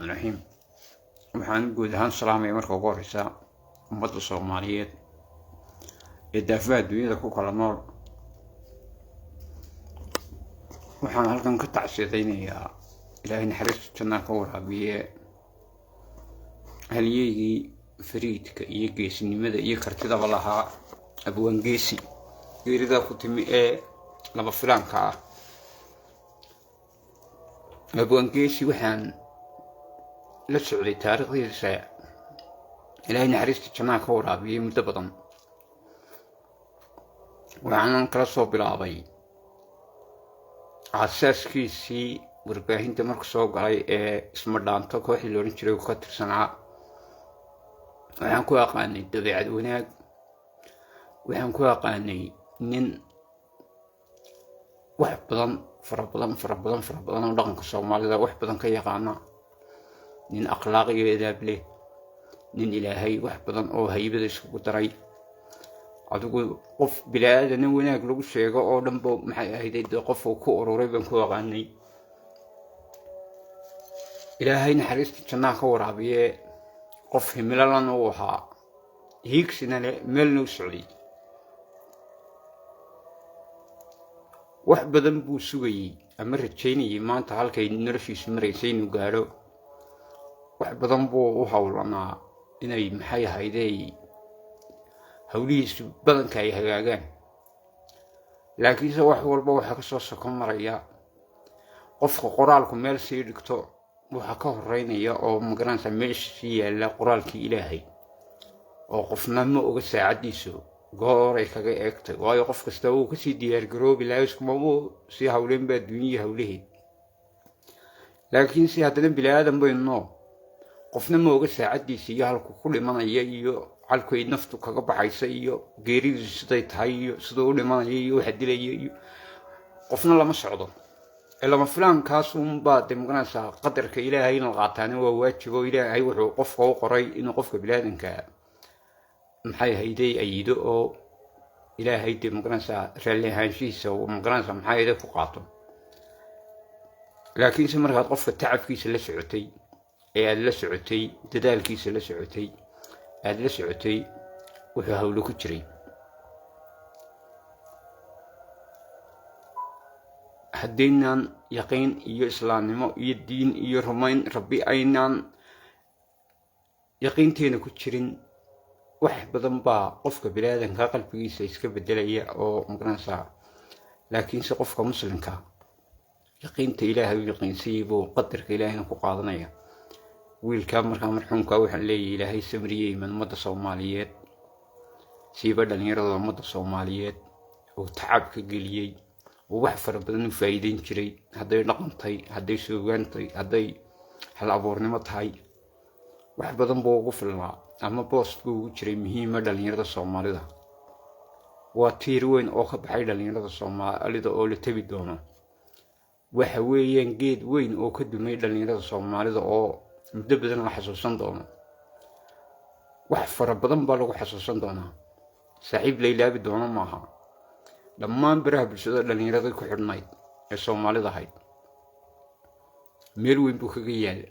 الرحيم. waxaan guud ahaan salaamay marka ugu horeysa ummadda Soomaaliyeed ee daafaha dunida ku kala nool. waxaan halkan ka tacsiyadaynayaa Ilaahay naxariista janna ka waraabiye halyeygii fariidka iyo geesinimada iyo kartidaba lahaa Abwaan Geesi geerida ku timi ee laba filaanka ah. Abwaan Geesi waxaan la socday taariikhdiisa Ilaahay naxariista janna ka waraabiye muddo badan. waxaan kala soo bilaabay asaaskiisii warbaahinta markuu soo galay ee isma dhaanto kooxdii la oran jiray ka tirsanaa. waxaan ku aqaanay dabeecad wanaag, waxaan ku aqaanay nin wax badan fara badan oo dhaqanka Soomaalida wax badan ka yaqaana, nin akhlaaq iyo edeb leh, nin Ilaahay wax badan oo haybada isku daray. adigu qof bilaadan wanaag lagu sheego oo dhanba maxay ahayd qof uu ku ururay baan ku aqaanay. Ilaahay naxariista janna ka waraabiye qof himilalan uu ahaa, hiigsina meel noo socday. wax badan buu sugayay ama rajaynayay maanta halkay noloshiisu maraysay inuu gaadho. wax badan buu u hawlanaa inay maxay ahayd hawlihiisu badanka ay hagaagaan. laakiinse wax walba waxa ka soo sokon maraya qofka qoraalku meel sii dhigto waxa ka horeynaya oo magaranaysa meeshii yaala qoraalkii Ilaahay oo qofna ma oga saacadiisu gooray kaga eegtay. waayo qof kasta uu ka sii diyaar garoobi lahaa isku uu si hawleen baa dunyada hawleed. laakiin si haddana bilaadan bayno qofna ma oga saacadiisa iyo halku ku dhimanaya iyo halkay naftu kaga baxaysa iyo geeridu siday tahay iyo sidoo u dhimanaya iyo waxa dilaya iyo qofna lama socdo. lama filaankaas baa magaranaysa qadarka Ilaahay in la qaataana waa waajib oo Ilaahay wuxuu qofka u qoray inuu qofka bilaadanka maxay hayday ayido oo Ilaahay magaranaysa raalli ahaanshihiisa oo magaranaysa maxay hayday ku qaato. laakiin si markaad qofka tacabkiisa la socotay ee aad la socotay dadaalkiisa la socotay aad la socotay wuxuu hawlo ku jiray. haddeenaan yaqiin iyo islaamnimo iyo diin iyo rumayn rabbi aynaan yaqiinteena ku jirin wax badan baa qofka bilaadanka qalbigiisa iska bedelaya oo magaranaysa. laakiinse qofka muslimka yaqiinta Ilaahay u yaqiinsiyay buu qadarka Ilaahayna ku qaadanaya. wiilka markaa marxuumka waxaan leeyahay Ilaahay samriyay ummadda Soomaaliyeed, siiba dhalinyarada ummadda Soomaaliyeed oo tacab ka geliyay oo wax fara badan u faa'iideyn jiray. hadday dhaqantay, hadday suugaantay, hadday hal abuurnimo tahay, wax badan buu ugu filnaa ama boost buu ugu jiray muhiima dhalinyarada Soomaalida. waa tiir weyn oo ka baxay dhalinyarada Soomaalida oo la tabi doono. waxa weeyaan geed weyn oo ka dumay dhalinyarada Soomaalida oo muddo badan la xasuusan doono. wax fara badan baa lagu xasuusan doonaa. saaxiib la ilaabi doono maaha. dhammaan baraha bulshada dhalinyarada ku xidhnayd ee Soomaalida ahayd meel weyn buu kaga yaala.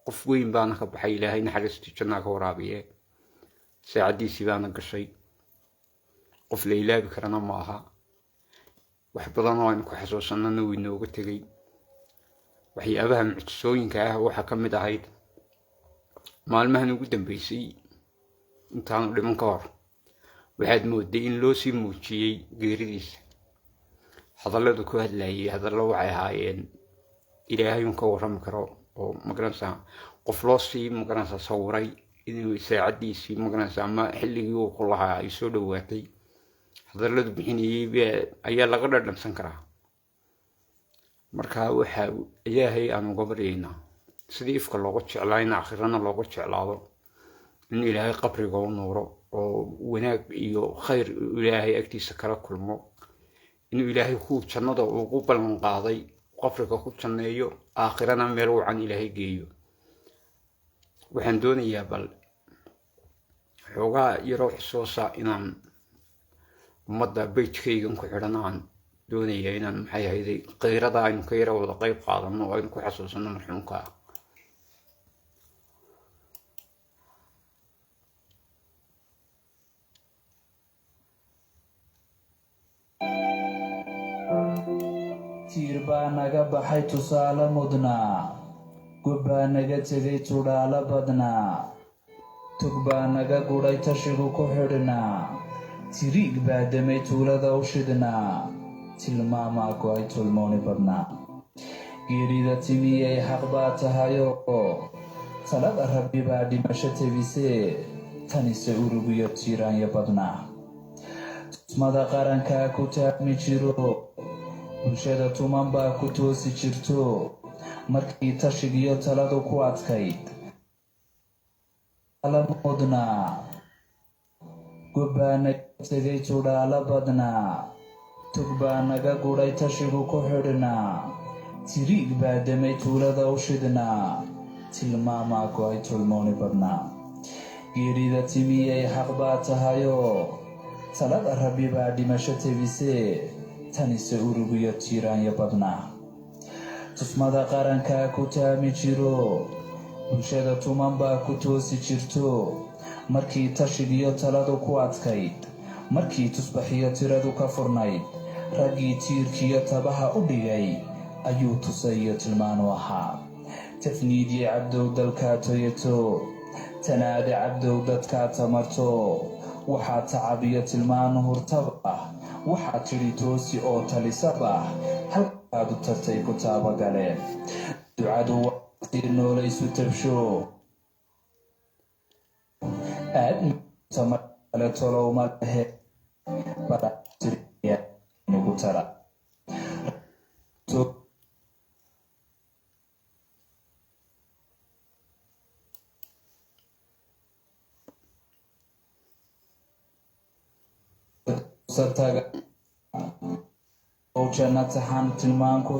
qof weyn baana ka baxay. Ilaahay naxariista janna ka waraabiye saacadiisii baana gashay. qof la ilaabi karana maaha. wax badan oo aynu ku xasuusanana wuu inooga tegay. waxyaabaha mucjisooyinka ah waxa ka mid ahayd maalmahan ugu dambeysay intaanu dhiman ka hor waxaad mooday in loo sii muujiyey geeridiisa. hadalladu ku hadlayay hadallo waxay ahaayeen Ilaahay ka warrami karo oo magaranaysa qof loo sii magaranaysa sawiray inuu saacadiisii magaranaysa ama xilligii uu ku lahaa ay soo dhawaatay. hadalladu bixinayay ayaa laga dhadhansan karaa. marka waxa Ilaahay aan uga baryaynaa sidii ifka looga jeclaayna aakhirana looga jeclaado in Ilaahay qabriga u nuuro oo wanaag iyo khayr Ilaahay agtiisa kala kulmo. inuu Ilaahay ku jannada ugu ballan qaaday qabriga ku janneeyo, aakhirana meel wacan Ilaahay geeyo. waxaan doonayaa bal xoogaa yaroo xisoosa inaan ummadda beejkaygan ku xidhanaan doonaya inaan maxay ahayd qeyrada aynu ka yara wada qayb qaadano oo aynu ku xasuusano marxuumka tiir baa naga baxay tusaale mudnaa gob baa naga tegay tudhaalo badnaa tog baa naga gudhay tashigu ku xidhnaa tiriig baa damay tuulada u shidhnaa tilmaamaa go'ay tulmooni badnaa geerida timiyey xaq baa tahayoo talada rabbi baa dhimasho tebisee tanise urugiyo tiiraanya badnaa tusmada qarankaa ku taagmi jiro bulshada tuman baa ku toosi jirto markii tashigiyo taladu ku adkayd mudnaa gob baa naga tegay tudhaalo badnaa tog baa naga gudhay tashigu ku xidhnaa tiriig baa damay tuulada u shidhnaa tilmaamaa go'ay tulmooni badnaa geerida timiyey xaq baa tahayoo talada rabbi baa dhimasho tebisee tanise urugiyo tiiraanya badnaa tusmada qarankaa ku taami jiro bulshada tuman baa ku toosi jirto markii tashigiyo taladu ku adkayd markii tusbaxiyo tiradu ka furnayd raggii tiirkiyo tabaha u dhigay ayuu tusayo tilmaanu ahaa tafniidye cabdow dalkaa toyato tanaade cabdow dadkaa tamarto waxaa tacabiyo tilmaanu hurtaba waxaa tidhi toosi oo talisaba halkaadu tartay ku taabagaleen ducadu waa noolaysu tabsho aadmtamar kale tolow ma lehe balanugu tara sataga oo jannatahan tilmaan ku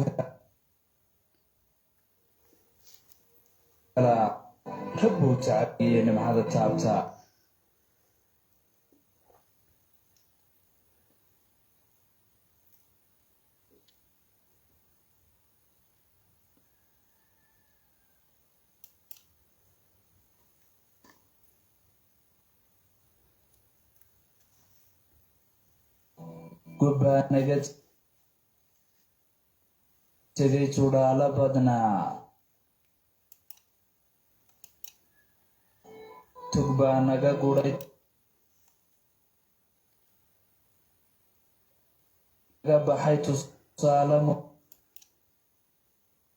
hela rabbow tacabiye nimcada taabta gob baa naga tegay tudhaalo badnaa tog baa naga gudhay naga baxay tusaale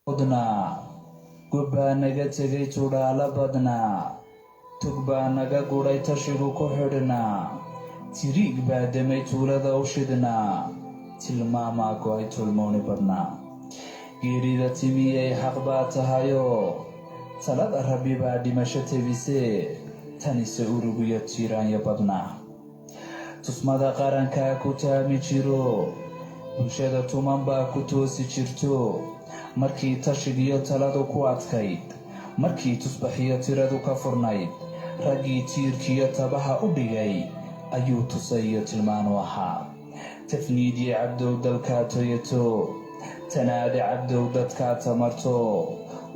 mudnaa gob baa naga tegay tudhaalo badnaa tog baa naga gudhay tashigu ku xidhnaa tiriig baa damay tuulada u shidhnaa tilmaamaa go'ay tulmooni badnaa geerida timiyey xaq baa tahayoo talada rabbi baa dhimasho tebisee tanise urugiyo tiiraanya badnaa tusmada qarankaa ku taami jiro bulshada tuman baa ku toosi jirto markii tashigiyo taladu ku adkayd markii tusbaxiyo tiradu ka furnayd raggii tiirkiyo tabaha u dhigay ayuu tusayo tilmaanu ahaa tafniidye cabdow dalkaa toyato tanaade cabdow dadkaa tamarto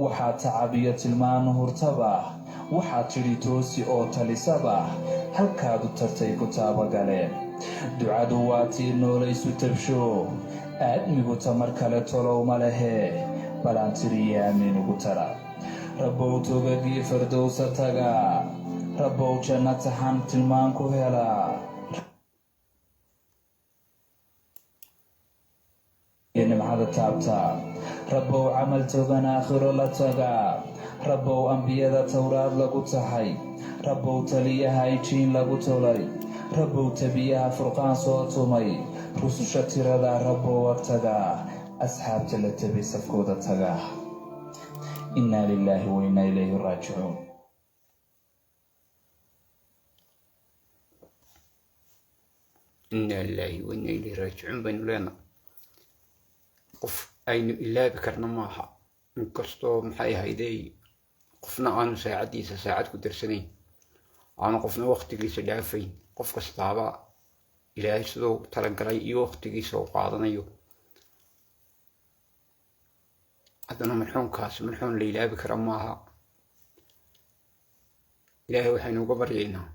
waxaa tacabiyo tilmaanu hurtaba waxaa tidhi toosi oo talisaba halkaadu tartay ku taabagaleen ducadu waa tii noolaysu tabsho aadmigu tamar kale tolow ma lehe balaan tiriye aamiinugu tara rabbow togagii fardowsa taga rabbow jannatahan tilmaan ku hela nimcada taabta rabbow camal togan aakhiro la taga rabbow ambiyada towraad lagu tahay rabbow taliyaha ijiin lagu tolay rabbow tabiyaha furqaan soo tumay rususha tirada rabbow agtaga asxaabta la tabay safkooda taga innaa lilaahi wa innaa ilayhi raajicuun إنا لله وإنا إليه راجعون بين لنا قف أين إلا بكرنا معها نكستو محاي هيدي قفنا أنا ساعدي ساعد كدر سنين أنا قفنا وقت ليس دافين قف كستابا إلهي سدو تلقري إيو وقت ليس وقاضنا إيو أدنا مرحون كاس مرحون ليلا بكرنا معها إلهي وحينو قبر لينا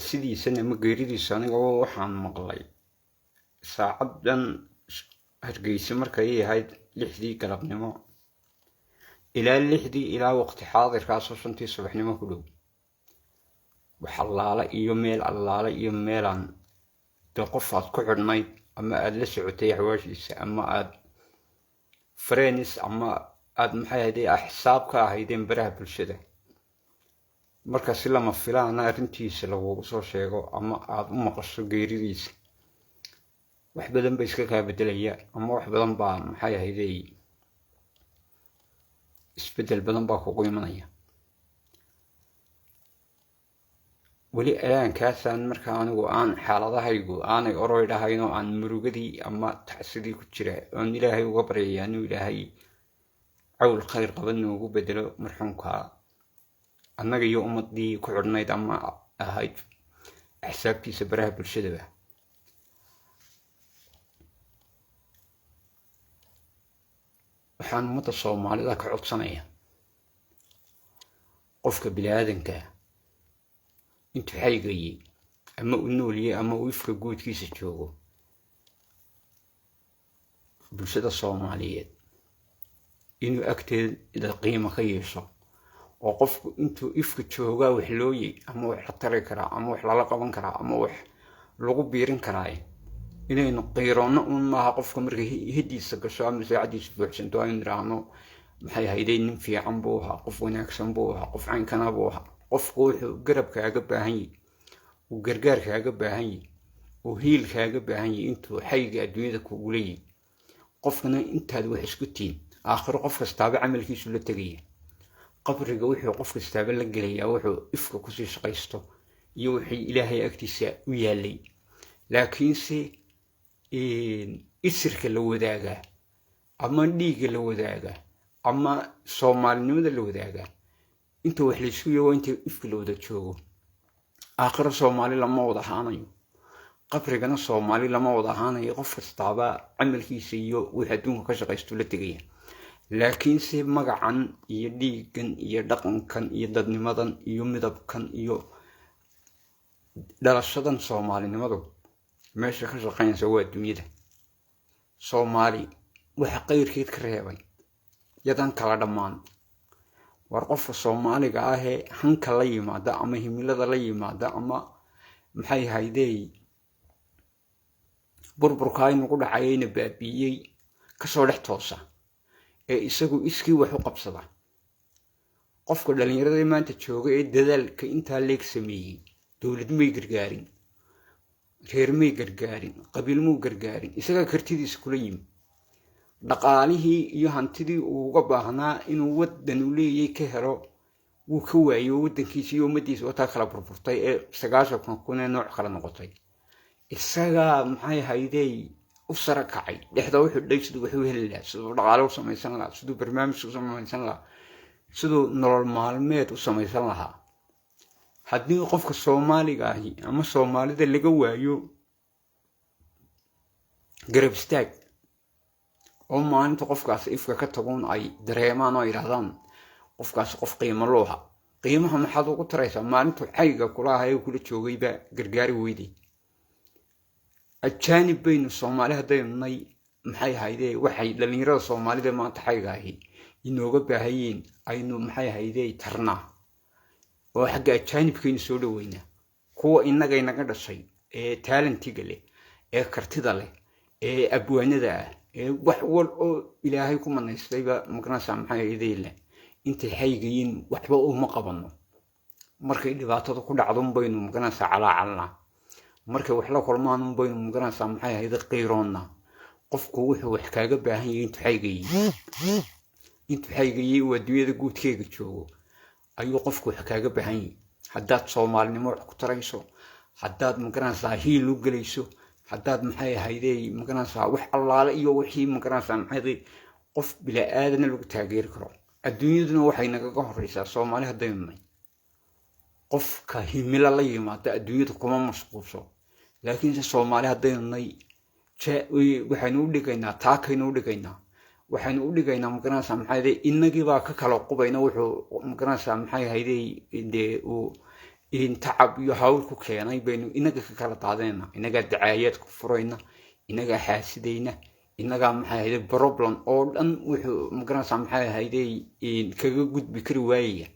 tacsidiisana ma geeridiisa anigoo waxaan maqlay saacadan hargeysa markay ahayd 6dii galabnimo ilaa 6dii ilaa waqti xaadirkaasoo 5tii subaxnimo ku dhow wax allaala iyo meel allaala iyo meelaan dee qof aad ku xidhnayd ama aad la socotay xawaashiisa ama aad فرينس أما أد محايدي أحساب كاهيدين براه بالشدة مركز سلام فلان أرنتيس لو صار شيء أما أد مقص غيريس واحد بدن بيسكها بدلية أما واحد بدن با محايدي إسبدل بدن با خوي منيا ولي الآن كاسان مركان وأن حالة هايجو أنا أروي هاينو عن مروجدي أما تحسدي كتيرة أن إلهي وقبري يعني إلهي عول خير قبلنا وبدله مرحومك أنا يوم دي كعرنا أما هاي حسابتي سبرها بالشدة وحان متصوم على ذاك عود صنايع قفك بلادنك انت حيقي اما انولي اما ويفك قوت كيس تشوغو بلشدة الصومالية انو اكتل اذا قيمة خيصة وقفك انتو يفك تشوغا وحلوي اما وحلطري كرا اما وحلالقبان كرا اما وحلوغو بيرين كراي inaynu qiiroonno un maaha qofka marka hediisa gasho ama saacadiisa buuxsanto aynu idhaahno maxay hayday nin fiican buu ahaa qof wanaagsan buu ahaa qof caynkana buu ahaa qofku wuxuu garabkaaga baahan yahay uu gargaarkaaga baahan yahay uu hiilkaaga baahan yahay intuu xayga adduunyada kugu leeyahay qofkana intaad wax isku tiin aakhiro qof kastaaba camalkiisu la tegaya qabriga wuxuu qof kastaaba la gelayaa wuxuu ifka kusii shaqaysto iyo wixii ilaahay agtiisa u yaalay laakiinse isirka la wadaaga ama dhiiga la wadaaga ama soomaalinimada la wadaaga inta wax la isku yahay inta ifka la wada joogo aakhiro Soomaali lama wada ahaanayo qabrigana Soomaali lama wada ahaanayo qof kastaaba camalkiisa iyo wixii adduunka ka shaqaysto la tegaya laakiinse magacan iyo dhiigan iyo dhaqankan iyo dadnimadan iyo midabkan iyo dhalashadan Soomaalinimadu meesha ka shaqeynaysa waa dunyada Soomaali waxa qayrkeed ka reebay yadan kala dhamaan war qofka Soomaaliga ah ee hanka la yimaada ama himilada la yimaada ama maxay hayday burburka ay nagu dhacayna baabiyay ka soo dhex toosa ee isagu iskii wax u qabsada qofka dhalinyarada maanta jooga ee dadaalka inta leeg sameeyay dawlad may gargaarin reer may gargaarin qabiil muu gargaarin isaga kartidiisa kula yimi dhaqaalihii iyo hantidii uu uga baahnaa inuu wadan u leeyahay ka helo wuu ka waayo wadankiisa iyo ummadiisa wata kala burburtay ee 90 nooc kala noqotay isaga maxay hayday u sara kacay dhexda wuxuu dhaysid wuxuu heli lahaa sidoo dhaqaale u samaysan lahaa sidoo barnaamij u samaysan lahaa sidoo nolol maalmeed u samaysan lahaa haddii qofka Soomaaliga ahi ama Soomaalida laga waayo garab istaag oo maalinta qofkaas ifka ka tagoon ay dareemaan oo yiraahdaan qofkaas qof qiimo looha qiimaha maxaad ugu taraysaa maalinta xayga kula ahay kula joogayba gargaari weydii ajaanib baynu Soomaali haddaynay maxay haydee waxay dhalinyarada Soomaalida maanta xayga ahi inooga baahayeen aynu maxay haydee tarnaa oo xagga ajaanibkaynu soo dhaweynaa kuwa inaga inaga dhashay ee talentiga leh ee kartida leh ee abwaanada ah ee wax wal oo ilaahay ku manaystayba magnaasa maxay ideyla inta xaygayin waxba uma qabano markay dhibaatada ku dhacdo baynu magnaasa calaalna markay wax la kulmaan baynu magnaasa maxay hayda qiiroonna qofku wuxuu wax kaaga baahan yahay inta xaygayin waa dunyada guudkeega joogo ayuu qofku wax kaaga baahan yahay haddaad Soomaalinimo wax ku tarayso haddaad magnaasa hiil u galayso haddaad maxay hayday magnaasa wax allaale iyo wixii magnaasa maxay qof bila aadana lagu taageeri karo adduunyaduna waxay naga horeysaa Soomaali haddaynay qofka himila la yimaada adduunyada kuma mashquulso laakiin Soomaali haddaynay waxaynu u dhigaynaa taakaynu u dhigaynaa waxaynu u dhigaynaa magnaasa maxay inagii baa ka kala qubayna wuxuu magnaasa maxay hayday uu تعب يحاول كيانا بينو إنك كلا تعدينا إنك دعايات كفرينا إنك حاسدينا إنك محايد بروبلم أو أن مقرن سامحاي هيدي إن كجود بكرواية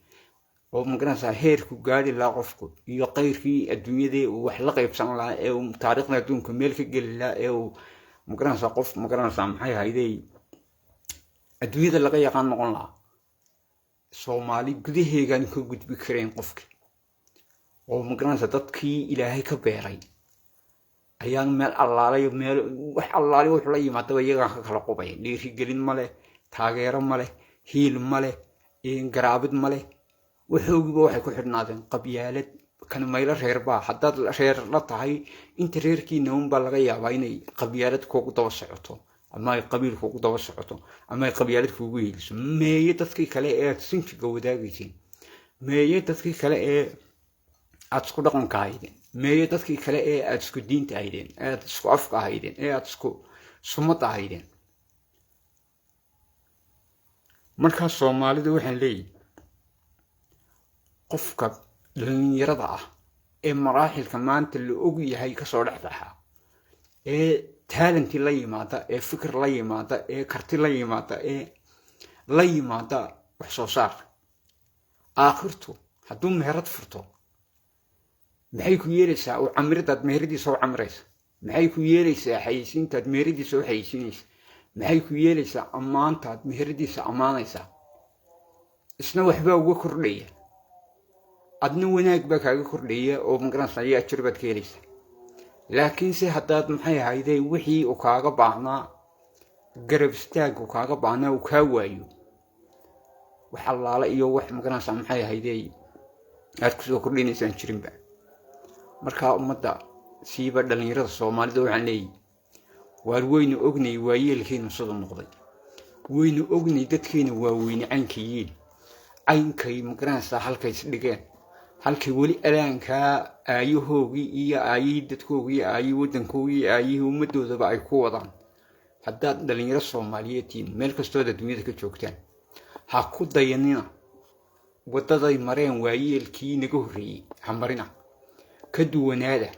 أو مقرن سهير كجاري لا قفكو يقير في الدنيا دي وحلقة يبصم لا أو تاريخنا دون كمل كجل لا أو مقرن سقف مقرن سامحاي هيدي الدنيا اللي قيا كان نقولنا سومالي قديه كان كجود بكرين قفك oo magaranaysa dadkii ilaahay ka beeray ayaan meel allaalayo meel wax allaaliyo wuxuu la yimaado iyaga ka kala qubay dhiirigelin male taageero male hiil male garaabid male wuxuugiba waxay ku xidhnaadeen qabyaalad kan mayla reer baa haddaad reer la tahay inta reerkiina unbaa laga yaabaa inay qabyaalad kuugu daba socoto ama ay qabiil kuugu daba socoto ama ay qabyaalad kuugu hiiliso meeye dadkii kale ee aad sinfiga wadaagaysiin meeye dadkii kale ee aad isku dhaqanka ahaydeen meeye dadkii kale ee aad isku diinta ahaydeen ee aad isku afka ahaydeen ee aad isku sumada ahaydeen markaa Soomaalidu waxaan leeyahay qofka dhalinyarada ah ee maraaxilka maanta la og yahay ka soo dhaxdaxa ee talent la yimaada ee fikir la yimaada ee karti la yimaada ee la yimaada wax soo saar aakhirtu hadduu meherad furto maxay ku yeelaysaa oo camridaad meheradiisa oo camraysa maxay ku yeelaysaa xayisiintaad meheradiisa oo xayisiinaysa maxay ku yeelaysaa ammaantaad meheradiisa ammaanaysa isna waxba uga kordhaya adna wanaag baa kaaga kordhaya oo magaranaysa ayaa ajir baad ka helaysa laakiinse haddaad maxay ahayday wixii uu kaaga baahnaa garab istaag uu kaaga baahnaa uu kaa waayo wax allaala iyo wax magaranaysa maxay ahayday aad kusoo kordhinaysaan jirinba markaa ummadda siiba dhalinyarada Soomaalida waxaan leeyahay waar weynu ognay waayeelkiina soo noqday weynu ognay dadkeena waaweyne caynkiin caynkay magaranaysa halkay isdhigeen halkay wali alaanka aayahoogi iyo aayii dadkoogi aayii wadankoogii aayii ummadoodaba ay ku wadaan haddaad dhalinyaro Soomaaliyeed meel kastoo adduunyada ka joogtaan ha ku dayanina wadaday mareen waayeelkii naga horreeyay ha marina كدواناده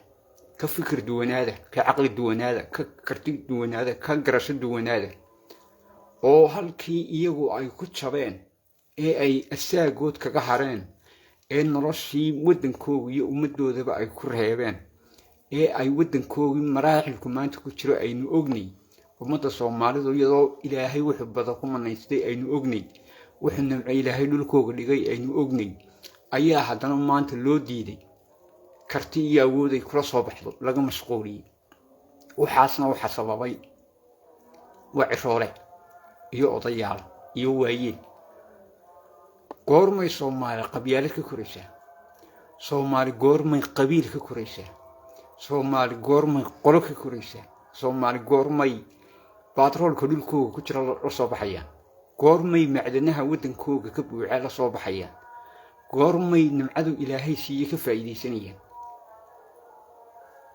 كفكر دواناده كعقل دواناده ككرتي دواناده كقرش دواناده oo halkii iyagu ay ku jabeen ee ay asaagood kaga hareen ee noloshii wadankooda iyo ummadoodaba ay ku reebeen ee ay wadankooda maraaxilku maanta ku jiro aynu ognay ummadda Soomaalidu iyadoo ilaahay wuxuu bada ku manaystay aynu ognay wuxuu ilaahay dhulkooda dhigay aynu ognay ayaa haddana maanta loo diiday karti iyo awood ay kula soo baxdo laga mashquuliyay waxaasna waxa sababay waa ciroole iyo odayaal iyo waayeel goormay Soomaali qabyaalad ka koraysaa Soomaali goormay qabiil ka koraysaa Soomaali goormay qolo ka koraysaa Soomaali goormay batroolka dhulkooda ku jira la soo baxayaan goormay macdanaha wadankooda ka buuxa la soo baxayaan goormay nimcadu ilaahay siiyay ka faa'iideysanayaan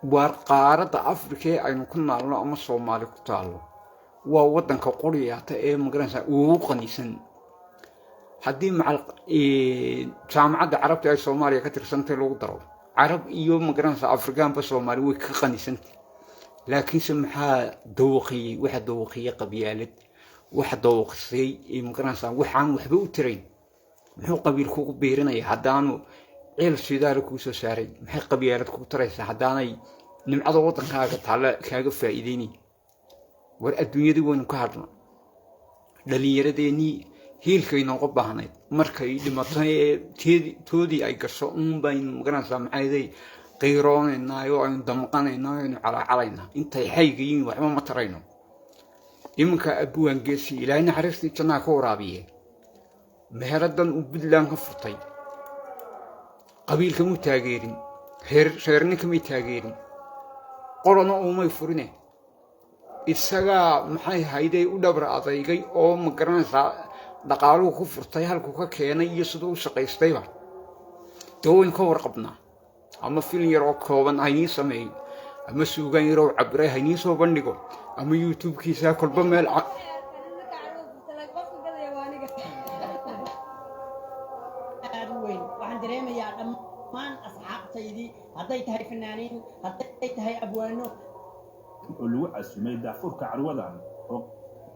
warqaarada Afrika aynu ku naalno ama Soomaali ku taalo waa wadanka qoriyaata ee magaranaysa ugu qaniisan haddii macal jaamacadda carabta ay Soomaaliya ka tirsantay lagu daro carab iyo magaranaysa Afrikaanba Soomaali way ka qaniisantay laakiinse maxaa dawaqiyay waxa dawaqiyay qabyaalad waxa dawaqisay magaranaysa waxaan waxba u tirayn muxuu qabiilku ku beerinaya haddaanu ceel sidaar ku soo saaray maxay qabyaalad ku taraysaa haddaanay nimcada wadankaaga taala kaaga faa'iideeyni war adduunyada weyn ka hadna dhalinyaradeeni hiilkay nooga baahnayd markay dhimatay toodii ay gasho bayn magaranaysa maxay qeyroonayna oo aynu damqanayna aynu calaacalayna intay xaygayin waxba ma tarayno iminka abuwan geesi ilaahay naxariistii jannada ka waraabiye meheradan u Puntland ka furtay qabiilka mu taageerin reerna kama taageerin qolana uma furine isaga maxay hayday u dhabar adeegay oo magaranaysa dhaqaaluhu ku furtay halku ka keenay iyo sidoo u shaqaystayba dawin ka warqabna ama filin yar oo kooban ay sameeyay ama suugaan yar oo cabray hay soo bandhigo ama YouTube-kiisa kolba meel dhammaan asxaabtaydii hadday tahay fanaaniin hadday tahay abwaano oo lagu casumay daafurka carwadan oo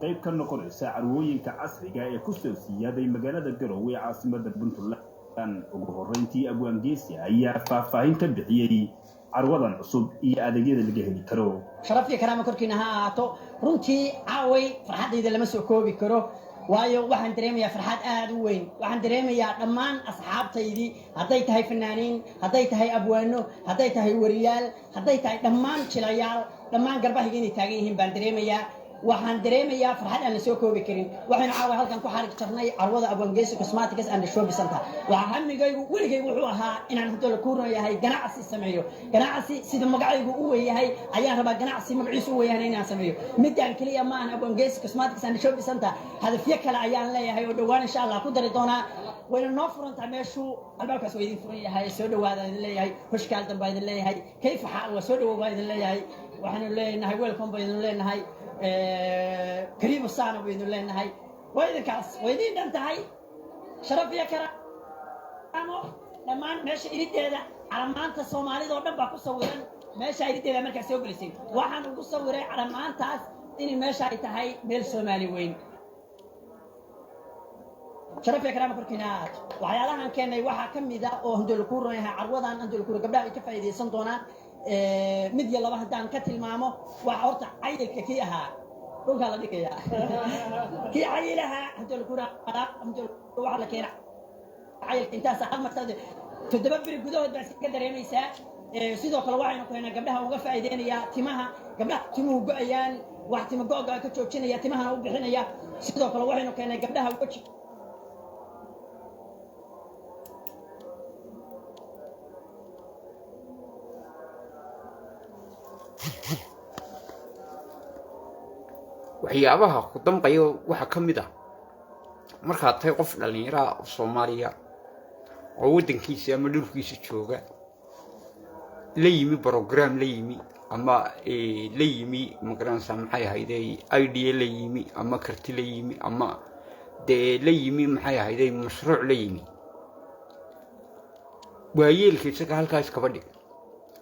qayb ka noqonaysa carwooyinka casriga ee ku soo siyaaday magaalada Garowe ee caasimadda Puntland ugu horreyntii abwaan geesi ayaa faahfaahin ka bixiyay carwadan cusub iyo adeegyada laga heli karo sharaf iyo karaamo korkiina ha ahaato runtii caaway farxadayda lama soo koobi karo waayo waxaan dareemayaa farxad aad u weyn waxaan dareemayaa dhammaan asxaabtaydii hadday tahay fanaaniin hadday tahay abwaano hadday tahay wariyaal hadday tahay dhammaan jilayaal dhammaan garbahiga inay taagan yihiin baan dareemayaa waxaan dareemayaa farxad aan la soo koobi karin waxaan caaway halkan ku xarig jarnay carwada abwaan geesi cosmetics and shopping center waxa hamigaygu weligaygu wuxuu ahaa inaan hadda la kuuran yahay ganacsi sameeyo ganacsi sida magacaygu u weeyahay ayaan rabaa ganacsi magaciisu u weeyahay inaan sameeyo midaan kaliya ma aan abwaan geesi cosmetics and shopping center hadafyo kale ayaan leeyahay oo dhawaan insha Allah ku dari doonaa wayna noo furantaa meeshu albaabkaas waa idin furan yahay soo dhawaada idin leeyahay hushkaal dambe idin leeyahay kayfa xaal waa soo dhawaada idin leeyahay waxaanu leenahay welcome ba idin leenahay كريم الصانع بإذن الله نهاي وإذا كاس وإذا ننتهي شرف يا كرامو لما ماشي يريد هذا على ما أنت الصومالي دور نبغى كسورين ماشي يريد هذا مركز يوبلسين واحد كسورين على ما أنت إني ماشي يتهاي ميل صومالي وين شرف يا كرامو كركينات وعيالها كان يوحى كم ذا أو هندول كورة عروضا هندول كورة قبل كيف يدي صندونا mid iyo laba hadaan ka tilmaamo waxa horta caydilka kii ahaa dhulka la dhigaya kii caylaha hadal kura waxa la keenay cayl intaas hal martad toddoba bir gudahood baa iska dareemaysaa sidoo kale waxaynu keenay gabdhaha uga faa'iideynaya timaha gabdhaha timuhu go'ayaan wax timo go'ga ka joojinaya timahana u bixinaya sidoo kale waxaynu keenay gabdhaha waji waxyaabaha ku damqayo waxa ka mid ah markaad tahay qof dhalinyaro ah oo Soomaaliya oo wadankiisa ama dhulkiisa jooga la yimi program la yimi ama la yimi magaranaysa maxay ahaydey idea la yimi ama karti la yimi ama la yimi maxay ahaydey mashruuc la yimi waayeelkiisa halkaas ka badhig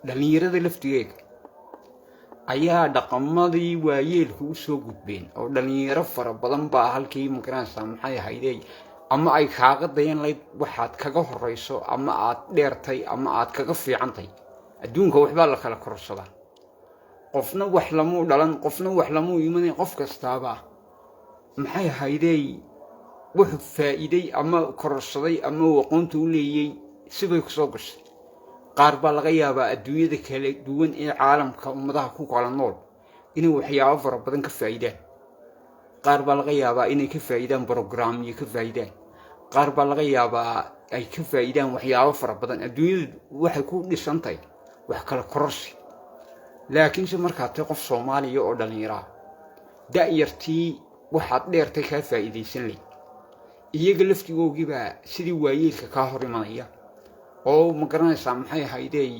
dhalinyarada laftigeeda ayaa dhaqamadii waayeelku u soo gudbeen oo dhalinyaro fara badan baa halkii magaranaysa maxay ahaydey ama ay kaaga dayan layd waxaad kaga horeyso ama aad dheertay ama aad kaga fiicantay adduunka waxba la kala korsadaa qofna wax lamu dhalan qofna wax lamu iman qof kastaaba maxay ahaydey wuxuu faa'iiday ama korsaday ama aqoonta u leeyay sibay ku soo gashay qaar baa laga yaabaa adduunyada kala duwan ee caalamka ummadaha ku kala nool inay waxyaabo fara badan ka faa'iidaan qaar baa laga yaabaa inay ka faa'iidaan barnaamijyo ka faa'iidaan qaar baa laga yaabaa ay ka faa'iidaan waxyaabo fara badan adduunyadu waxay ku dhisantahay wax kala kororsi laakiin se markaad tahay qof Soomaaliya oo dhalinyaro ah da'yartii waxaad dheertay ka faa'iideysan leh iyaga laftigoogii baa sidii waayeelka ka hor imanaya oo magaranaysa maxay ahaydey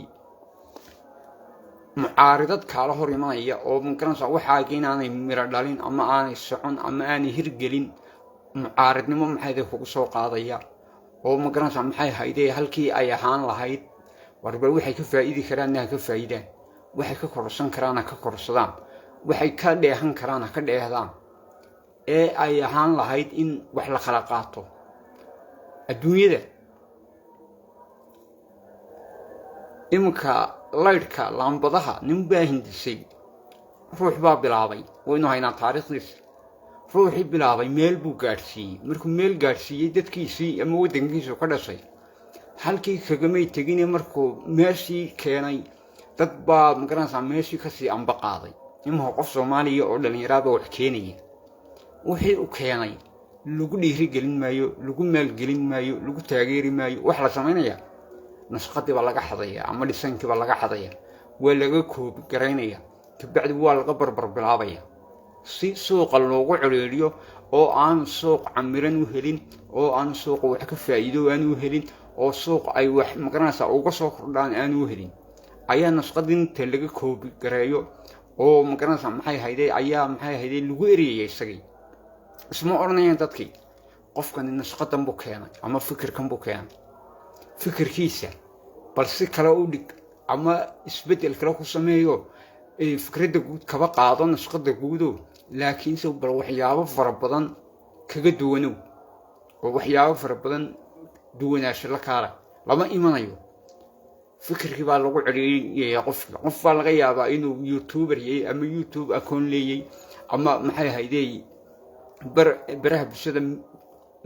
mucaaridad kala hor imanaya oo magaranaysa waxa inaanay mira dhalin ama aanay socon ama aanay hirgelin mucaaridnimo maxay kugu soo qaadaya oo magaranaysa maxay ahaydey halkii ay ahaan lahayd warba waxay ka faa'iidi karaan ka faa'iidaan waxay ka korsan karaan ka korsadaan waxay ka dheehan karaan ka dheehdaan ee ay ahaan lahayd in wax la kala qaato adduunyada imka laydhka laambadaha nin baa hindisay ruux baa bilaabay waynu haynaa taariikhdiisa ruuxii bilaabay meel buu gaarsiiyey markuu meel gaarsiiyey dadkiisii ama wadankiisu ka dhashay halkii kagamay tegine markuu meeshii keenay dad baa magaranaysa meeshii kasii amba qaaday imaha qof Soomaaliya oo dhalinyarada wax keenaya wixii u keenay lagu dhiirigelin maayo lagu maalgelin maayo lagu taageeri maayo wax la sameynaya nashqadii baa laga xadaya ama dhisankii baa laga xadaya waa laga koob gareynaya kabacdi waa laga barbar bilaabaya si suuqa loogu ciriiriyo oo aan suuq camiran u helin oo aan suuq wax ka faa'iido aan u helin oo suuq ay wax magaranaysa uga soo kordhaan aan u helin ayaa nashqadin inta laga koob gareeyo oo magaranaysa maxay ahaydey ayaa maxay ahaydey lagu eriyay isagii isma oranayaan dadkii qofkan nashqadan buu keenay ama fikirkan buu keenay fikirkiisa bal si kale u dhig ama isbeddel kale ku sameeyo fikradda guud kaba qaado nashqadda guudo laakiinse bal waxyaabo fara badan kaga duwanow oo waxyaabo fara badan duwanaansho la kaala lama imanayo fikirkii baa lagu celiyay qofka qof baa laga yaabaa inuu youtuber yahay ama youtube account leeyahay ama maxay ahaydey baraha bulshada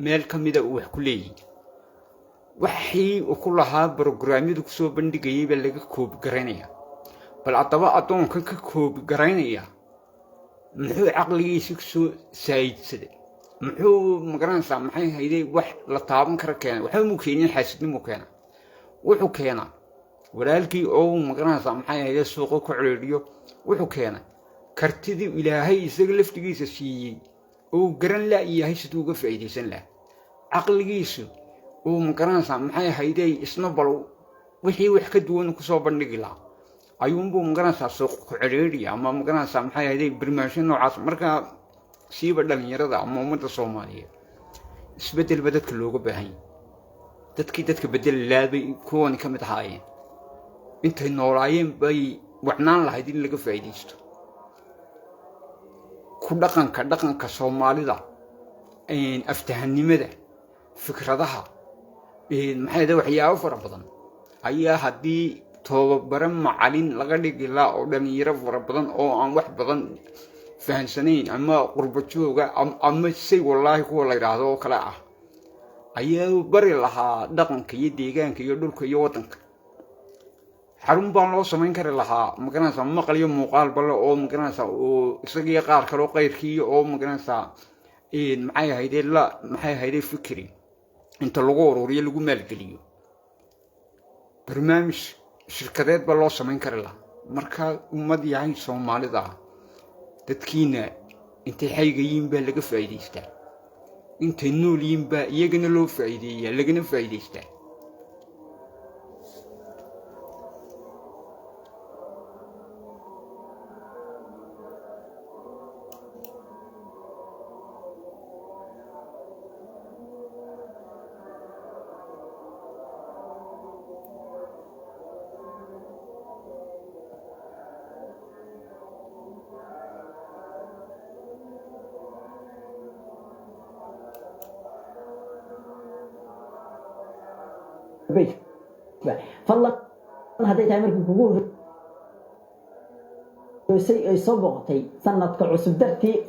meel ka mida uu wax ku leeyahay waxii uu ku lahaa programyadu kusoo bandhigayay baa laga koobi garaynaya bal haddaba addoonkan ka koobi garaynaya muxuu caqligiisa kusoo saayidsaday muxuu magaranaysaa maxay ahaydey wax la taaban kara keenay waxba muu keenin xaasidnimuu keena wuxuu keenaa walaalkii oo magaranaysaa maxay ahaydey suuqa ku celiiriyo wuxuu keenay kartidii ilaahay isaga laftigiisa siiyey oo garan la'yahay siduu uga faa'iidaysan lahaa caqligiisu oo magaranaysaa maxay ahaydey isna bal wixii wax ka duwan kusoo bandhigi lahaa ayuunbuu magaranaysaa suuqa ku celiiriya ama magaranaysaa maxay ahaydey barnaamijyo noocaas markaa siiba dhalinyarada ama ummadda soomaaliyeed isbeddelba dadka looga baahan yahay dadkii dadka beddeli laabay kuwani ka mid ahaayeen intay noolaayeen bay wacnaan lahayd in laga faa'iidaysto ku dhaqanka soomaalida aftahannimada fikradaha maxay ahayd waxyaabo fara badan ayaa haddii toobabare macalin laga dhigi lahaa oo dhalinyaro fara badan oo aan wax badan fahansanayn ama qurbo jooga ama say wallaahi kuwa la yidhaahdo oo kale ah ayaa bari lahaa dhaqanka iyo deegaanka iyo dhulka iyo waddanka xarun baan loo samayn kari lahaa magaranaysaa maqal iyo muuqaal balle oo magaranaysaa oo isagiyo qaar kale oo qayrkii oo magaranaysaa maxay ahaydee fikri inta lagu ururiyo lagu maalgeliyo barnaamij shirkadeed baa loo samayn kari lahaa marka ummad yahay soomaalida dadkiina intay xaygayiin baa laga faa'iidaystaa intay nool yihiin baa iyagana loo faa'iideeyaa lagana faa'iidaystaa البيت فالله هذي تعمل كوجو يسي يصبغتي سنة كعسب درتي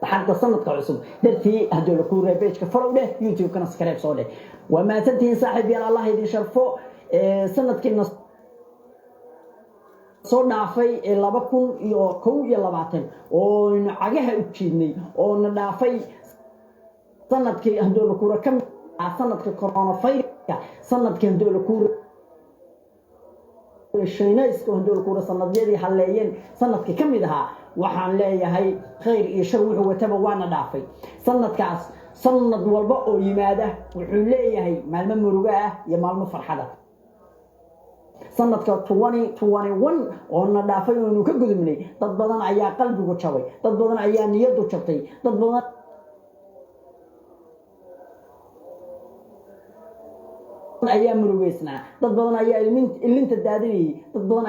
حتى سنة كعسب درتي هدول كورة بيتك فرو له يوتيوب كان سكريب صوله وما تنتهي صاحبي الله يدي شرفه سنة كنا soo dhaafay 2021 oo cagaha u jiidnay oo na dhaafay sanadkii hadoo la kura kam sanadka coronavirus sanadkii hadoo la kura shaynaysku hadoo la kura sanadiyadii haleeyeen sanadkii kamid ahaa waxaan leeyahay khayr iyo shar wuxuu wataba waana dhaafay sanadkaas sanad walba oo yimaada wuxuu leeyahay maalmo muruga ah iyo maalmo farxada sanadka 2021 oo na dhaafay oo ka gudubnay dad badan ayaa qalbigu jabay dad badan ayaa niyadu jabtay dad badan ayaa murugeysnaa dad badan ayaa ilinta daadinayay dad badan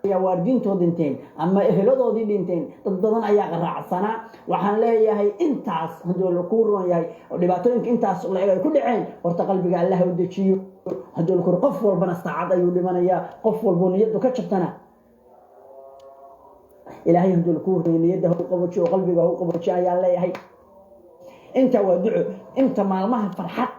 ayaa waardintooda dhinteen ama eheladoodii dhinteen dad badan ayaa qaraacsana waxaan leeyahay intaas hadoo la ku roon yahay oo dhibaatooyinka intaas la ay ku dhaceen horta qalbiga Allah u dejiyo hadoo ku qof walbana saacad ayuu dhimanaya qof walba niyadu ka jabtana ilaahay hadoo ku niyada uu qabojiyo qalbiga uu qabojiyo ayaa leeyahay inta waa duco inta maalmaha farxad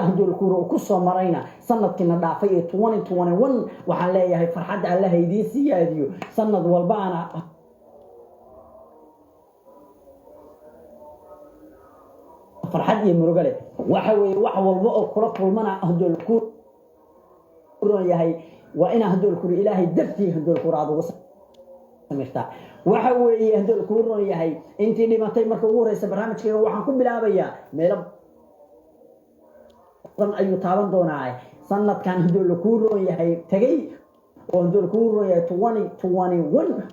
hadoo ku ku soo marayna sanadkina dhaafay 2021 waxaan leeyahay farxad Allah idin siyaadiyo sanad walbaana farxad iyo murugo leh waxa weeye wax walba oo kula kulmana hadoo ku roon yahay waa ina hadoo ku ilaahay dartii hadoo ku raado sameeyta waxa weeye hadoo ku roon yahay intii dhimatay marka ugu horeysa barnaamijkeena waxaan ku bilaabayaa meel ayuu taaban doonaa sanadkan hadoo ku roon yahay tagay oo hadoo ku roon yahay 2021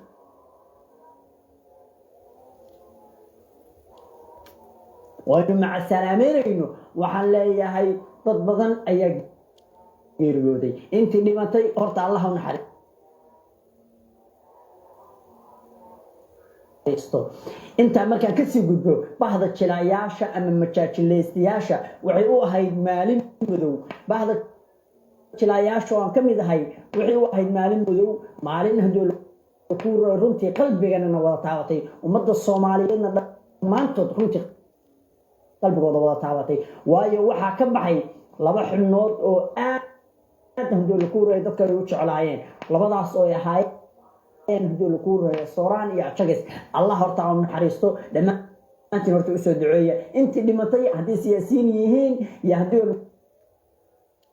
waynu maca salaameynayno waxaan leeyahay dad badan ayaa geeriyooday intii dhimatay horta allah u naxariisto inta markaan ka sii gudbo bahda jilayaasha ama majaajilaystayaasha waxay u ahayd maalin madow bahda jilayaasha oo aan ka mid ahay waxay u ahayd maalin madow maalin hadduu ku runtii qalbigana wada taabatay ummadda Soomaaliyeedna dhammaantood runtii qalbigooda wada taabatay waayo waxaa ka baxay laba xubnood oo aad hadduu ku reey dadka ay u jeclaayeen labadaas oo ahaayeen hadduu ku reey Sooraan iyo Jagis Allah horta u naxariisto dhammaantiin horta u soo duceeya intii dhimatay haddii siyaasiyiin yihiin iyo haddii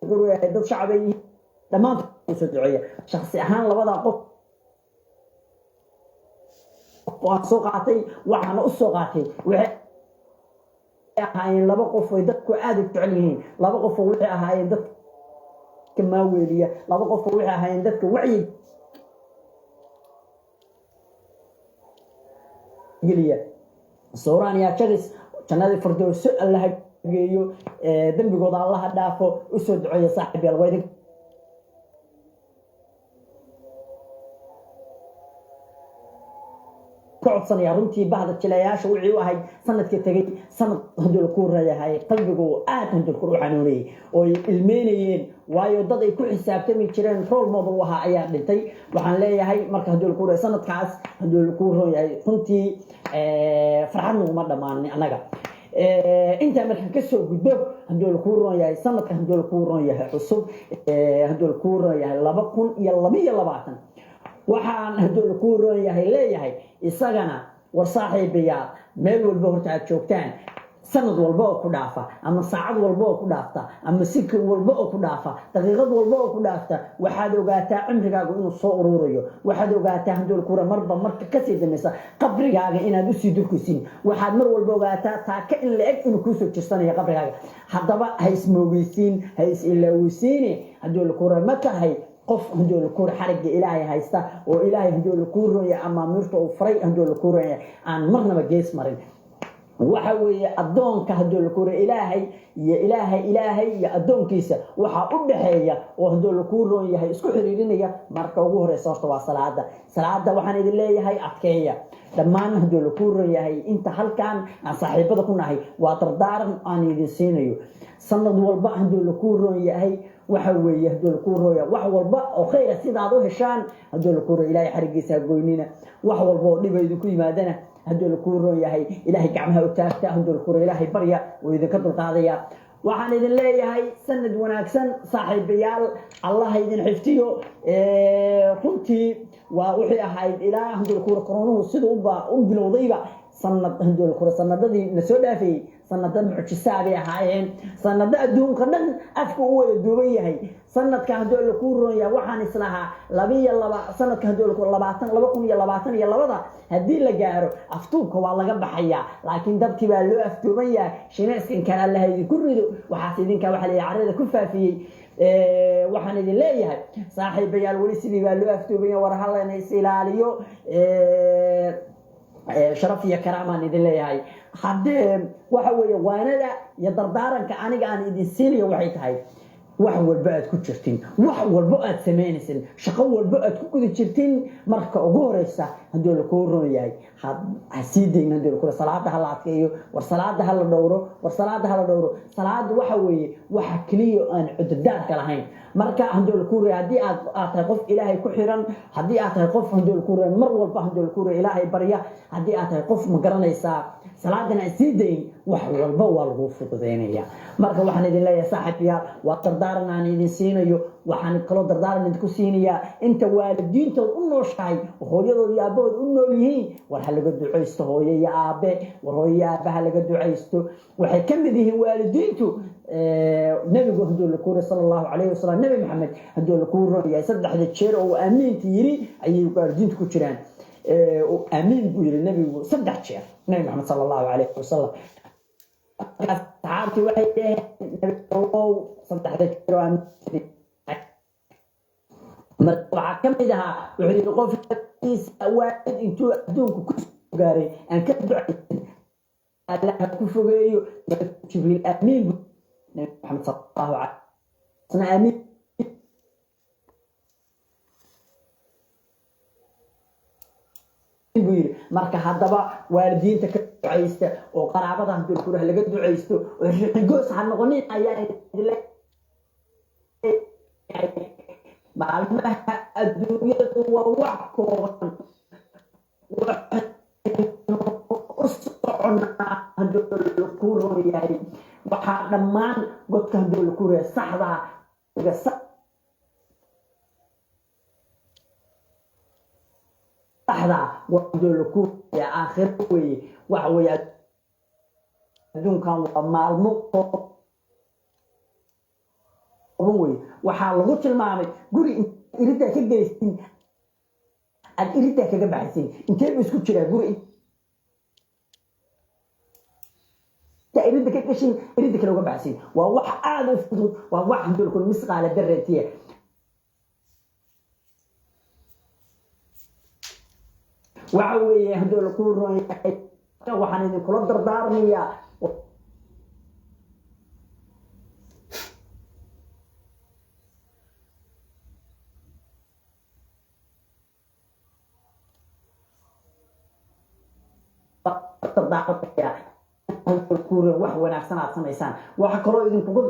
ku reey dad shacbi dhammaantood u soo duceeya shakhsi ahaan labada qof waan soo qaatay waxaan u soo qaatay waxay ahaayeen laba qof oo dadku aad u jecel yihiin laba qof oo waxay ahaayeen dad كما ويليا لا بقف وحي هاي عندك وعي قليا صوران يا شخص كان هذا فردوس الله جيو دم بيقول الله دافو أسود عيا صاحبي الويدك كعصنا يا رنتي بعد التلاياش وعي وهاي سنة كتجي سنة هدول الكورة هاي قلبه هدول الكورة عنوني والمينيين waayo dad ay ku xisaabtami jireen role model waxa ayaa dhintay waxaan leeyahay marka haduu ku reey sanadkaas haduu ku rooyay runtii farxad uma dhamaan anaga inta markaan ka soo gudbo haduu ku rooyay sanadka haduu ku rooyay cusub haduu ku rooyay 2022 waxaan haduu ku rooyay leeyahay isagana war saaxiibayaal meel walba horta aad joogtaan sanad walba oo ku dhaafa ama saacad walba oo ku dhaafta ama sikir walba oo ku dhaafa daqiiqad walba oo ku dhaafta waxaad ogaataa cimrigaagu inuu soo ururayo waxaad ogaataa haduu ku marba marka ka sii dameysa qabrigaaga inaad u sii durkusin waxaad mar walba ogaataa taaka in la eg inuu ku soo jirsanayo qabrigaaga haddaba ha ismoogeysiin ha is ilaawisiin haduu ku ma tahay qof haduu ku xariga ilaahay haysta oo ilaahay haduu ku rooyo ama mirto oo faray haduu ku rooyo aan marnaba gees marin waxa weeye adoonka haduu la kooro ilaahay iyo adoonkiisa waxa u dhaxeeya oo haduu la kooro yahay isku xiriirinaya marka ugu horeysa horta waa salaada waxaan idin leeyahay adkeeya dhammaan haduu la kooro yahay inta halkaan aan saaxiibada ku nahay waa dardaaran aan idin siinayo sanad walba haduu la kooro yahay waxa weeye haduu la kooro wax walba oo khayr sidaad u heshaan haduu la kooro ilaahay xarigiisa goynina wax walba oo dhibaydu ku yimaadana haduu la kooro yahay ilaahay gacmaha u taagta haduu la kooro ilaahay barya oo idin ka dulqaadaya waxaan idin leeyahay sanad wanaagsan saaxiibayaal Allah idin xiftiyo runtii waa wixii ahayd ilaa haduu la kooro koronuhu sidoo u bilowdayba sanad haduu la kooro sanadadii la soo dhaafay sanadada mucjisaad ay ahaayeen sanadada adduunka dhan afku u wada duuban yahay sanadka haduu la kooro yahay waxaan islahaa 22 sanadka haduu la kooro 2022 hadii la gaaro aftuubka waa laga baxaya laakiin dabkii baa loo aftuuban yahay shineeskan kala la haydi ku rido waxa idinka waxa la carada ku faafiyay waxaan idin leeyahay saaxiibayaal wali sidii baa loo aftuuban yahay war halayna ilaaliyo sharaf iyo karaama idin leeyahay hadee waxa weeye waanada iyo dardaaranka aniga aan idin siinayo waxay tahay wax walba aad ku jirtiin wax walba aad sameynaysan shaqo walba aad ku guda jirtiin marka ugu horeysa haduu la kooro yahay hasiideen haduu ku salaada hal adkeeyo war salaada hal dhowro salaada waxa weeye waxa kaliya aan cudurdaar ka lahayn marka haduu la kooro hadii aad tahay qof ilaahay ku xiran hadii aad tahay qof haduu la kooro mar walba haduu la kooro ilaahay barya hadii aad tahay qof ma garanaysa salaadana hasiideen wax walba waa lagu fududeynaya marka waxaan idin leeyahay saaxiibayaal waa dardaaran aan idin siinayo waxaan kala dardaaran idinku siinayaa inta waalidiinta u nooshahay hooyadooda iyo aabahood u nool yihiin war ha laga duceysto hooyo iyo aabe war hooyo iyo aabe ha laga duceysto waxay ka mid yihiin waalidiintu nabigu haduu la kooro sallallahu alayhi wasallam nabi maxamed haduu la kooro yahay saddexda jeer oo aamiinta yiri ayay waalidiintu ku jiraan آمين بقول النبي صدق شيء النبي محمد صلى الله عليه وسلم تعرفي واحد النبي صدق هذا شيء آمين مرتبع كم إذا وعلي القف واحد أنتوا دونك كل جاري أن كدوا الله كفوجيو جبريل امين محمد صلى الله عليه وسلم امين marka hadaba waalidiinta ka duceysta oo qaraabada hadii ku laga duceysto oo riqigoos ha noqonin ayaa maalmaha adduunyadu waa wax kooban ku rooyahay waxaa dhammaan godka hadii lagu reey saxda saxda wado lagu reey aakhir way wax way adduunkan waa maalmo way waxaa lagu tilmaamay guri irida ka geystin ad irida kaga baxaysin intee isku jira guri irida ka gashin irida kale uga baxaysin waa wax aad u fudud waa wax hadii ku misqaala daratiya waxa weeye hadii lagu rooyahay waxaan idin kula dardaarmayaa wax wanaagsan aad samaysaan waxa kaloo idinkugu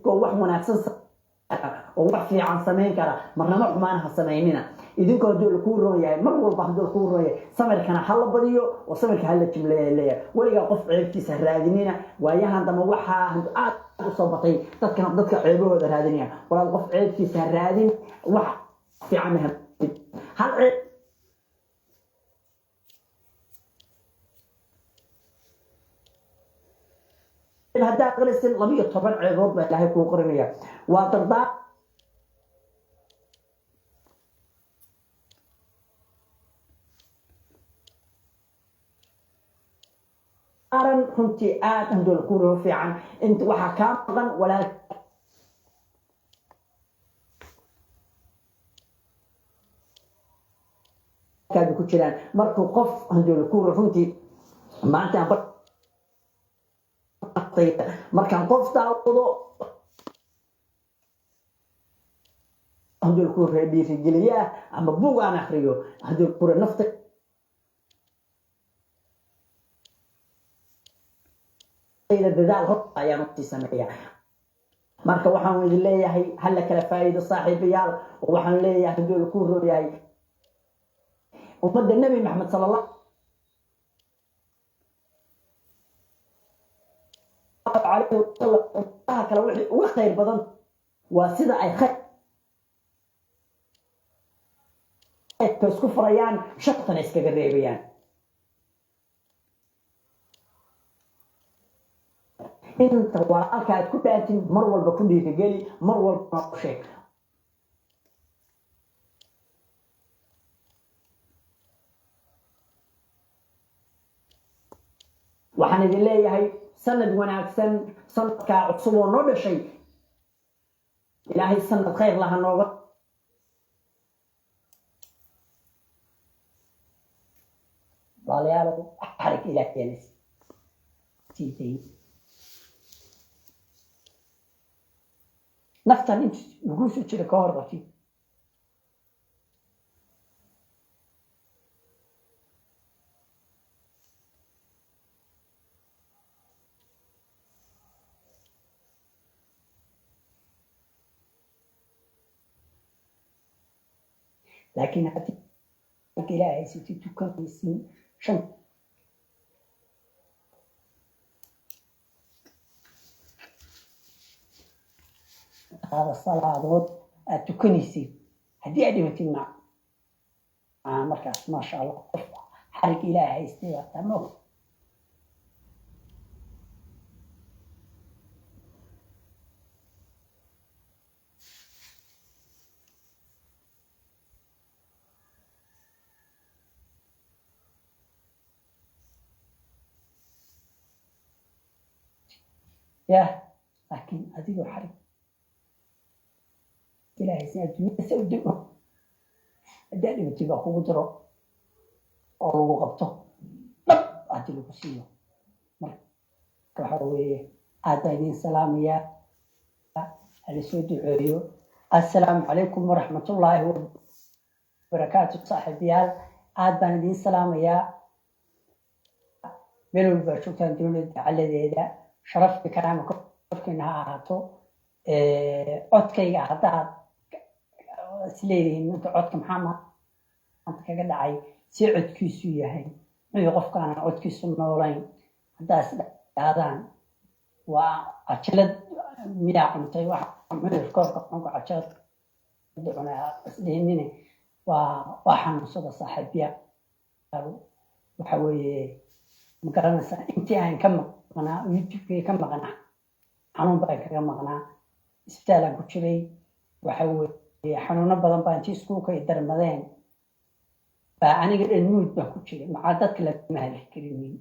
wax wanaagsan oo wax fiican sameyn kara marnaba xumaan ha sameynina idinkoo hadii lagu rooyahay mar walba hadii lagu rooyahay samirkana hal badiyo oo samirka hal jimleeyo waliga qof ceebtiisa raadinina waayahan dama waxa aad u soo batay dadka ceebahooda raadinaya walaal qof ceebtiisa raadin wax fiican hal ceeb هذا قلت الغبية طبعا عروض لا يكون قرنية وترضى أرن كنت هندول كورو في عن أنت وحكام ولا كان بكتيران مركو قف هندول كورو فهمتي ما أنت markaan qof daawado hadii ku reebiisi geliya ama buug aan akhriyo hadii ku nafta ila dadaal hor ayaan u sameeyaa marka waxaan idin leeyahay hal kala faa'iido saaxiibayaal waxaan leeyahay hadii ku rooyahay ummadda nabi maxamed sallallahu عليه وسلم كلا وخير بدن وسيده اي خير اسكو فريان شقتنا اسكا غريبيان انت وراك كنت انت مر والبا كندي تجلي مر والبا شيء waxaan idin leeyahay sanad wanaagsan sanadka cusub oo noo dhashay ilaahay sanad khayr laha nooga walaalayaal xarig ilaa keenis tiitay naftan inta ugu soo jira ka hor wati لكن هذه الإلهي ستتكون سن شن هذا الصلاة التكنيسي هدي أدمتي مع مركز ما شاء الله حرك إلهي استوى تمام يا لكن أديله حرب إلهي سيادة سودو أداني بتبقى قدرة أو غبطة أديله بسيو كحوي أداني سلام يا السودو عيو السلام عليكم ورحمة الله وبركاته صاحبيال أداني سلام يا ملول برشوتان دولة على ذا شرفت كلامك كنا هاتو عدكي هذا سليرين أنت عدك محمد أنت كقد عاي سعد كيسو يهين يقف كان عد كيسو نورين هذا وأكلت مياه أنت واحد من الكوكب أنك أكلت دعنا سليني وواحد صدق صاحبيا وحوي مقارنة أنت يعني كم أنا يوتيوب كم مقنع حنون بقى كم مقنع isbitaalaan ku jiray waxa weeye xanuuno badan baa intii iskuulka ay darmadeen baa aniga dhan nuud baan ku jiray maxaa dadka lama heli karinin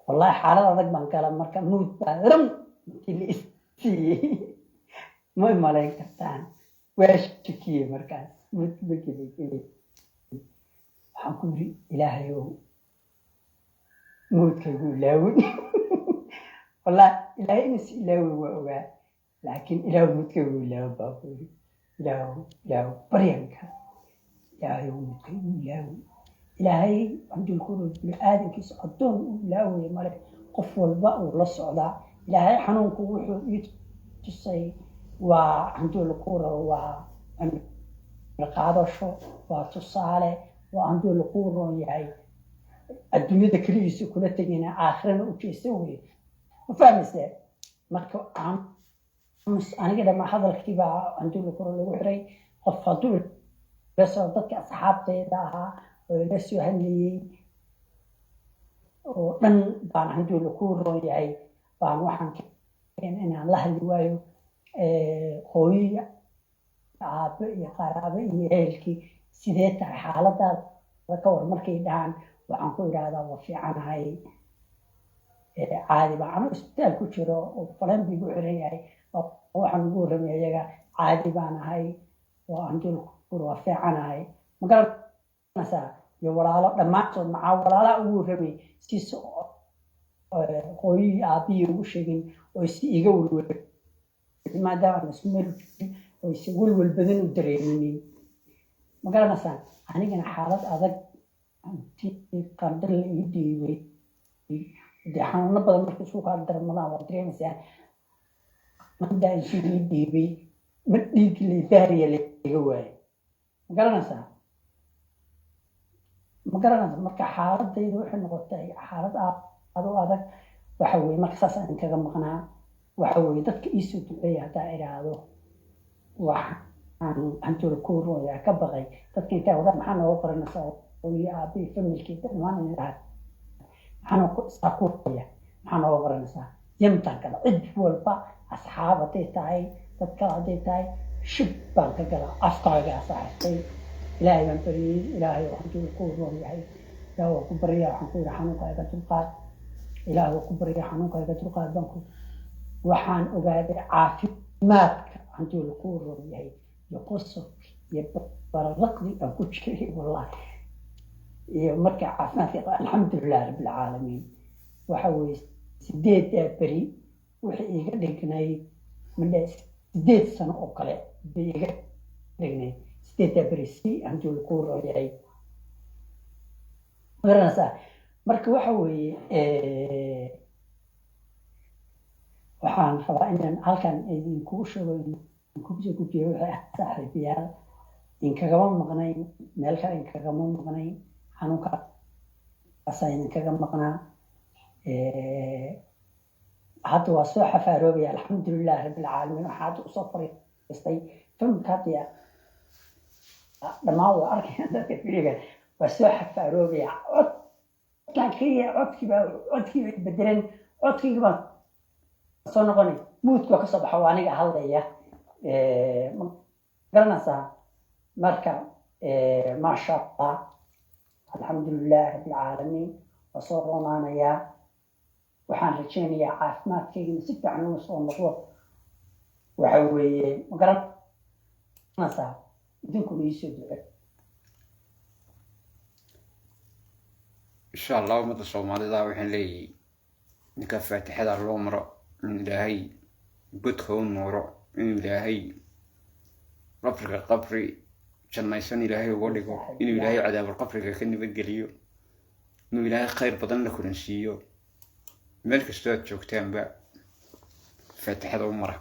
wallahi xaalad adag baan gala marka nuud baa ram intii la isiiyey ma malayn kartaan waa shakiyey markaas nuud bakilay waxaan ku yiri ilaahayow nuudkaygu ilaawin والله إلهي إنس إلهي وأوعى لكن إلهي متكوي إلهي بابوري إلهي بريانك إلهي متكوي إلهي عند الكل بالآدم كيس أدون إلهي مالك قفوا الباء والصعداء إلهي حنون كوحو يتصي وعند الكورة وعند القادشة وتصالة وعند الكورة يعني الدنيا ذكريسي كلها تجينا آخرنا وكيسوي وفهمت marka aniga dhammaan hadalkii baa anduul kor lagu xiray qof haduu gasoo dadka asxaabteeda ahaa oo la soo hadlayay oo dhan baan anduul ku rooyay baan waxaan inaan la hadli waayo hooyo aabe iyo qaraabo iyo ehelkii sidee tahay xaaladaada ka war markay dhahan waxaan ku iraahdaa waa fiicanahay عادي بقى أنا استاذ كشرو وفلان بيقول عليه وواحد بيقول رمي يجا عادي بقى أنا هاي وعندي الوفاء أنا هاي مقرر مثلا يورا لا لما أقصد مع ورا لا أقول رمي سيس خوي أبي وشيء ويسيقول ما دام نسمر ويسيقول والبدن ودريني مقرر مثلا أنا كان حالات أذك أنتي قدر يدي حنون بدل markii suuqa darmadaan waa dareemaysaa madaan shii dhiibay mid dhiig leeyahay laga waayay ma garanaysaa marka xaaladaydu waxay noqotay xaalad aad u adag waxa weeye marka saas aan kaga maqnaa waxa weeye dadka ii soo duceeyay hadaa iraado waxaan antuur ku rooyaa ka baqay dadka inta wada maxaa nooga qoranaysaa oo aabi familkii dhammaan ilaah أنا أقول أنا أقرنسا يمتى كذا أجول با أصحاب تيتاي تذكر تيتاي شبان كذا أفكار صاحبي إلهي من بري إلهي وحنتو يقولون يحي إلهي وكبريا وحنقول حنوك هيك تلقى إلهي وكبريا حنوك هيك تلقى بنكو وحن أقعد عافي ماتك حنتو يقولون يحي يقصك يبقى الرقدي أو كتشكي والله marka caafimaadka alxamdulilah rabbil caalamiin waxa weeye 8 bari wixii iga dhignay midda 8 sano oo kale bay iga dhignay 8 bari si aan joogo ku rooyay garanaysaa marka waxa weeye waxaan rabaa inaan halkan idinku sheego idinku gudbiyo wixii saaxiibayaal inkagama maqnayn meel kale inkagama maqnayn xanuunka asaynan kaga maqnaa hadda waa soo xafaaroobaya alxamdulilah rabbil caalamiin waxaa hadda usoo fariistay filmka hadda dhammaan waa arkaya dadka filiga waa soo xafaaroobaya codkaan keliya codkii bay bedeleen codkii baan soo noqonay muudkoo kasoo baxa waa aniga hadlaya ma garanaysaa marka maasha allah الحمد لله رب العالمين وصورنا يا waxaan rajaynayaa caafimaadkaygina si fiican uu soo noqdo waxa weeye ma garanaysaa idinkuna iisoo duce insha allah ummadda soomaalida waxaan leeyahay ninka faatixada loo maro in ilaahay godka u nuuro in ilaahay qabriga qabri jannaysan ilaahay uga dhigo inuu ilaahay cadaabul qabriga ka nabadgeliyo inuu ilaahay khayr badan la kulansiiyo meel kastoo aad joogtaanba faatixada u mara